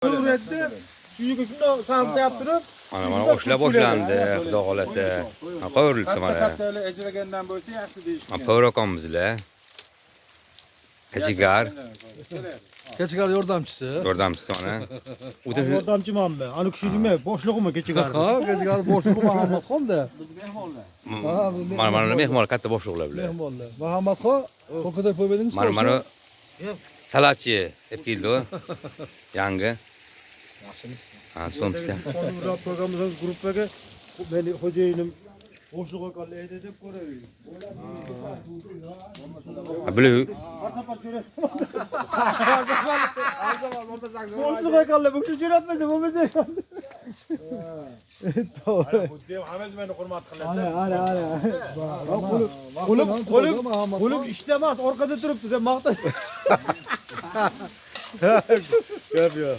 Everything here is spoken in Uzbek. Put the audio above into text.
Suretdi. Suyuga shundoq sanqib turib, Mana oshlar boshlandi, xudo xolasa. Qo'yrildi mana. Kattalar ejragandan bo'lsa yaxshi deyishgan. Qo'yroqamizlar. Kechigar, Keçigar yordamchisi. yordamchisi ona. yordamchiman men. Ani kishi demay, boshlig'im kechigar. Ha, Keçigar boshlig'i Muhammadxon-da. Biz mehmonlar. Mana mehmon katta boshliqlar bilan. Mehmonlar. Muhammadxon, ko'kada qo'yib edingiz. Mana salatchi epildi. Yangi. Ha, so'msa. Qonunlar programmamizning gruppaga meni xo'jayinim boshlig'i qoladi deb ko'raverdi. Bular Har safar jo'rat. Boshlig'i qoladi, bu kishi jo'ratmasa bo'lmasa. To'g'ri. Hamma meni hurmat qiladi. Ana. Qo'lim ishlamas, orqada turibdi, sen maqta. Gap yo'q.